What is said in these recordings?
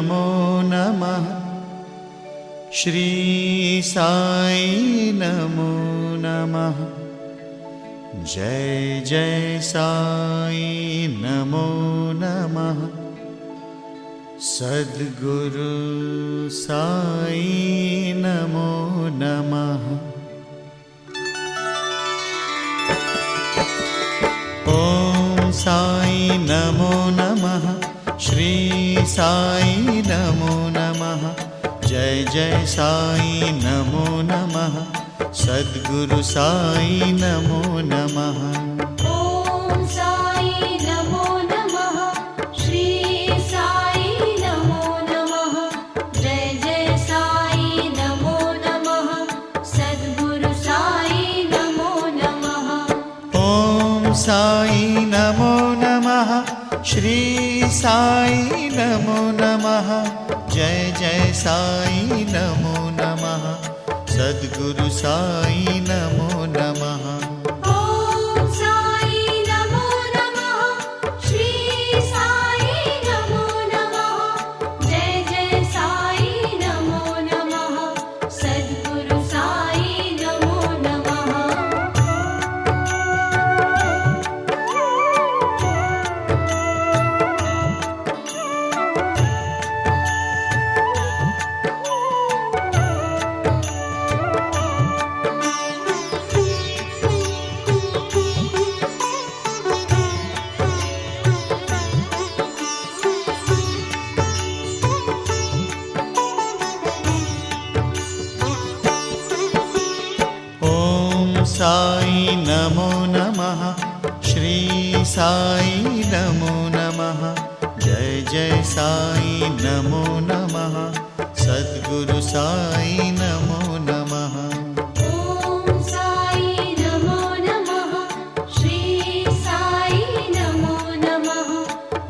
नमो नमः। श्री साई नमो नमः। जय जय साई नमो नमः। सद्गुरु साई नमो नमः। ओम साई नमो नमः। श्री साई नमो नमः। जय जय साई नमो नमः। सद्गुरु साई नमो नमः। ओम साई नमो नमः। श्री साई नमो नमः। जय जय साई नमो नमः। सद्गुरु साई नमो नमः। ओम साई नमो नमः। श्री साई नमो नमः। जय जय साई नमो नमः। सद्गुरु साई नमो नमः। ओम साई नमो नमः। श्री साई नमो नमः। जय जय साई नमो नमः। सद्गुरु साई नमो नमः। साई नमो नमः। श्री साई नमो नमः। जय जय साई नमो नमः। सद्गुरु साई नमो नमः। ओम साई नमो नमः। श्री साई नमो नमः।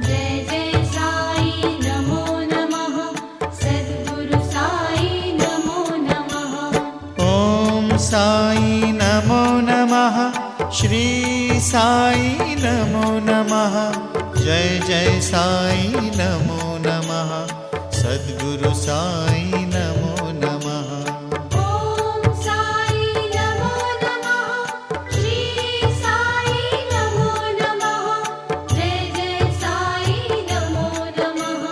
जय जय साई नमो नमः। सद्गुरु साई नमो नमः। ओम साई नमो नमः। श्री साई नमो नमः। जय जय साई नमो नमः। सद्गुरु साई नमो नमः। ओम साई नमो नमः। श्री साई नमो नमः। जय जय साई नमो नमः।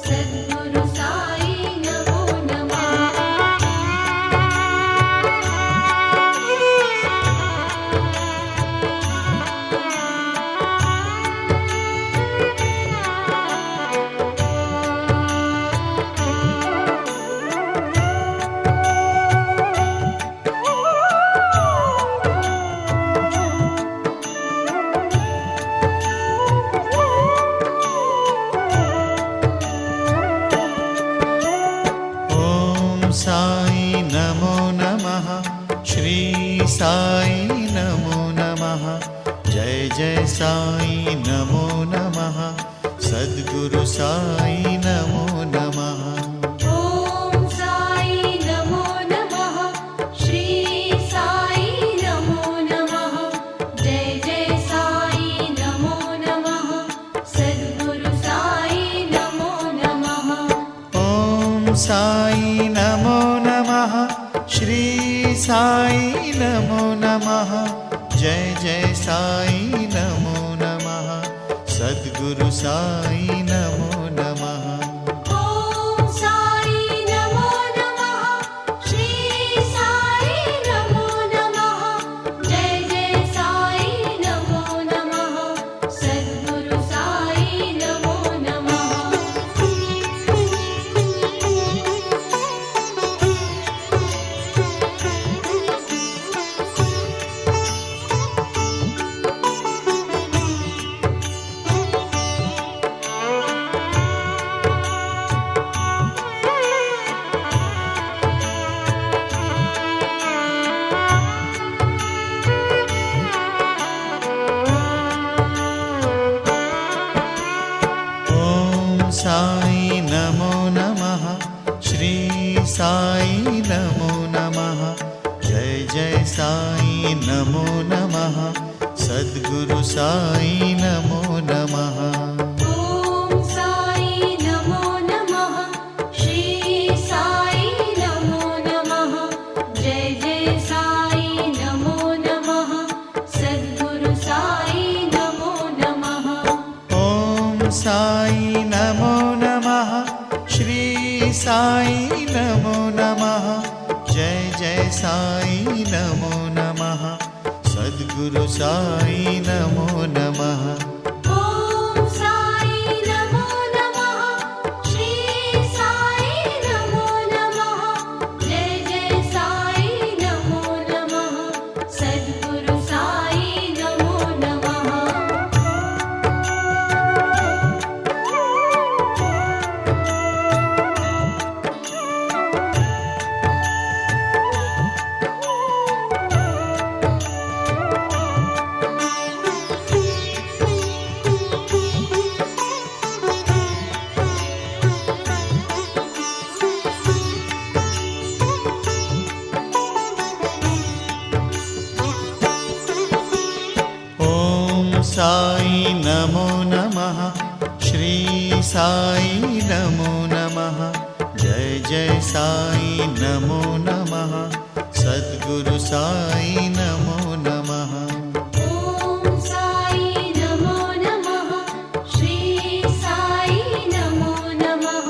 सद्गुरु साई नमो नमः। साई नमो नमः। श्री साई नमो नमः। जय जय साई नमो नमः। सद्गुरु साई नमो नमः। ओम साई नमो नमः। श्री साई नमो नमः। जय जय साई नमो नमः। सद्गुरु साई नमो नमः। ओम साई नमो नमः। श्री साई नमो नमः। जय जय साई नमो नमः। सद्गुरु साई नमो नमः। ओम साई नमो नमः। श्री साई नमो नमः। जय जय साई नमो नमः। सद्गुरु साई नमो नमः। साई नमो नमः। श्री साई नमो नमः। जय जय साई नमो नमः। सद्गुरु साई नमो नमः। ओम साई नमो नमः। साई नमो नमः श्री साई नमो नमः जय जय साई नमो नमः सद्गुरु साई नमो नमः ॐ साई नमो नमः श्री साई नमो नमः जय जय साई नमो नमः सद्गुरु साई नमो नमः ॐ साई नमो नमः श्री साई नमो नमः जय जय साई नमो नमः सद्गुरु साई नमो नमः ॐ साई नमो नमः श्री साई नमो नमः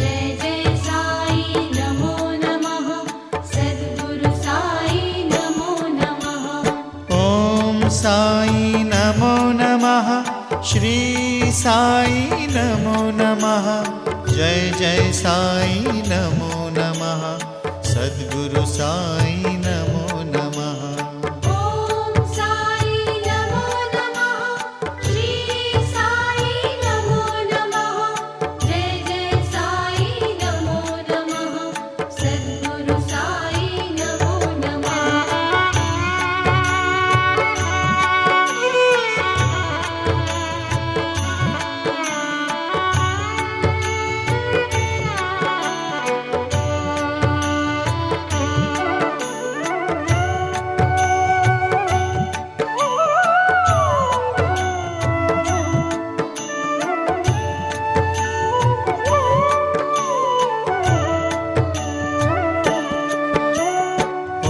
जय जय साई नमो नमः सद्गुरु साई नमो नमः ॐ साई नमो नमः श्री साई नमो नमः जय जय साई नमो नमः सद्गुरु साई नमो नमः ॐ साई नमो नमः श्री साई नमो नमः जय जय साई नमो नमः सद्गुरु साई नमो नमः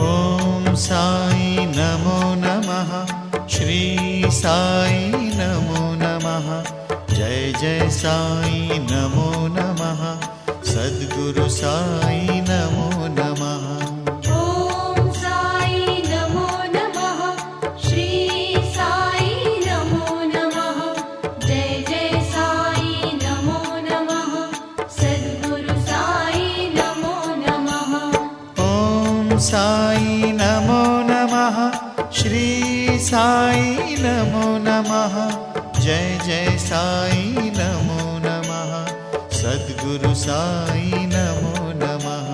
ॐ साई नमो नमः श्री साई नमो नमः जय जय साई नमो नमः सद्गुरु साई नमो नमः ॐ साई नमो नमः श्री साई नमो नमः जय जय साई नमो नमः सद्गुरु साई नमो नमः ॐ साई नमो नमः श्री साई नमो नमः जय जय साई नमो नमः सद्गुरु साई नमो नमः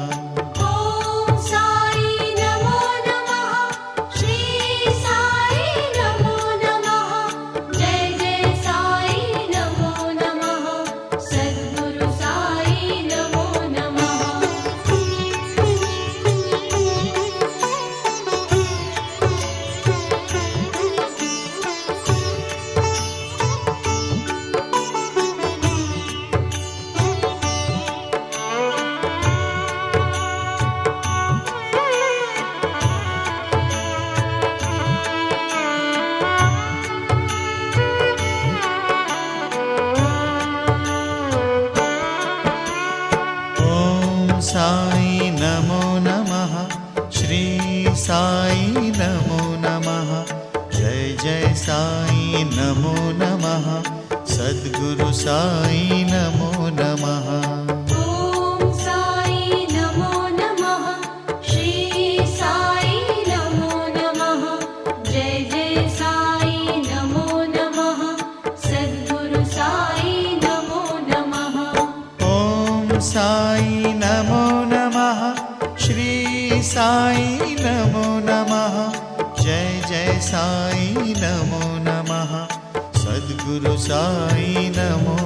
ॐ साई नमो नमः श्री साई नमो नमः जय जय साई नमो नमः सद्गुरु साई नमो नमः ॐ साई नमो नमः श्री साई नमो नमः जय जय साई नमो नमः सद्गुरु साई नमो नमः ॐ साई नमो नमः श्री साई नमो नमः जय जय साई नमो नमः सद्गुरु साई नमो नमः ॐ साई नमो नमः श्री साई नमो नमः जय जय साई नमो नमः सद्गुरु साई नमो